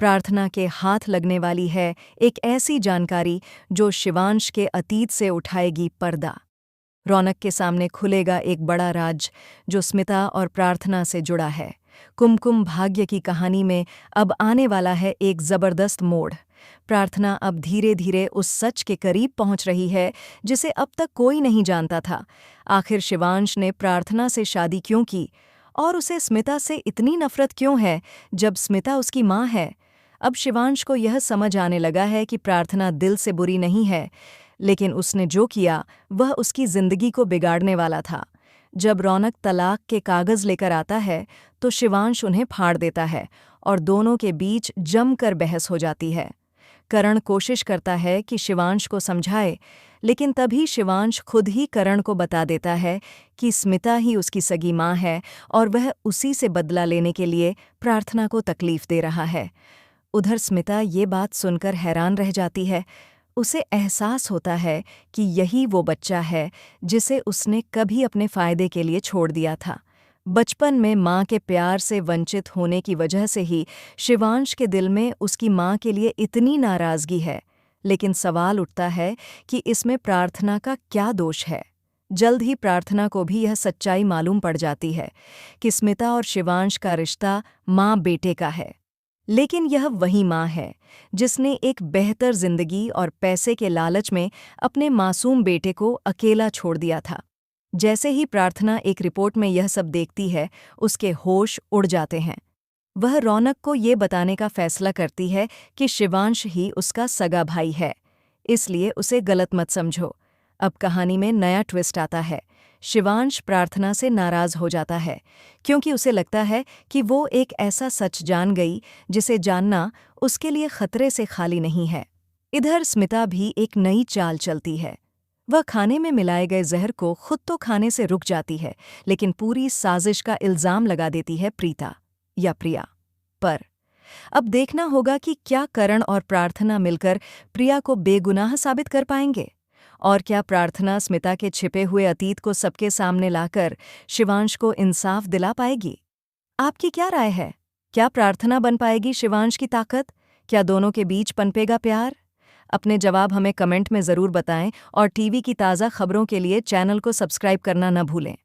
प्रार्थना के हाथ लगने वाली है एक ऐसी जानकारी जो शिवांश के अतीत से उठाएगी पर्दा। रौनक के सामने खुलेगा एक बड़ा राज जो स्मिता और प्रार्थना से जुड़ा है। कुमकुम भाग्य की कहानी में अब आने वाला है एक जबरदस्त मोड़। प्रार्थना अब धीरे धीरे उस सच के करीब पहुंच रही है जिसे अब तक कोई नहीं जानता था। आखिर शिवांश ने प्रार्थना से शादी क्यों की और उसे स्मिता से इतनी नफरत क्यों है जब स्मिता उसकी माँ है। अब शिवांश को यह समझ आने लगा है कि प्रार्थना दिल से बुरी नहीं है, लेकिन उसने जो किया वह उसकी जिंदगी को बिगाड़ने वाला था। जब रौनक तलाक के कागज लेकर आता है तो शिवांश उन्हें फाड़ देता है और दोनों के बीच जमकर बहस हो जाती है। करण कोशिश करता है कि शिवांश को समझाए, लेकिन तभी शिवांश खुद ही करण को बता देता है कि स्मिता ही उसकी सगी माँ है और वह उसी से बदला लेने के लिए प्रार्थना को तकलीफ दे रहा है। उधर स्मिता ये बात सुनकर हैरान रह जाती है। उसे एहसास होता है कि यही वो बच्चा है जिसे उसने कभी अपने फायदे के लिए छोड़ दिया था। बचपन में माँ के प्यार से वंचित होने की वजह से ही शिवांश के दिल में उसकी माँ के लिए इतनी नाराज़गी है। लेकिन सवाल उठता है कि इसमें प्रार्थना का क्या दोष है। जल्द ही प्रार्थना को भी यह सच्चाई मालूम पड़ जाती है कि स्मिता और शिवांश का रिश्ता माँ बेटे का है। लेकिन यह वही माँ है जिसने एक बेहतर जिंदगी और पैसे के लालच में अपने मासूम बेटे को अकेला छोड़ दिया था। जैसे ही प्रार्थना एक रिपोर्ट में यह सब देखती है, उसके होश उड़ जाते हैं। वह रौनक को ये बताने का फैसला करती है कि शिवांश ही उसका सगा भाई है, इसलिए उसे गलत मत समझो। अब कहानी में नया ट्विस्ट आता है। शिवांश प्रार्थना से नाराज हो जाता है क्योंकि उसे लगता है कि वो एक ऐसा सच जान गई जिसे जानना उसके लिए खतरे से खाली नहीं है। इधर स्मिता भी एक नई चाल चलती है। वह खाने में मिलाए गए जहर को खुद तो खाने से रुक जाती है, लेकिन पूरी साजिश का इल्जाम लगा देती है प्रीता या प्रिया पर। अब देखना होगा कि क्या करण और प्रार्थना मिलकर प्रिया को बेगुनाह साबित कर पाएंगे, और क्या प्रार्थना स्मिता के छिपे हुए अतीत को सबके सामने लाकर शिवांश को इंसाफ दिला पाएगी। आपकी क्या राय है? क्या प्रार्थना बन पाएगी शिवांश की ताकत? क्या दोनों के बीच पनपेगा प्यार? अपने जवाब हमें कमेंट में ज़रूर बताएं और टीवी की ताज़ा खबरों के लिए चैनल को सब्सक्राइब करना न भूलें।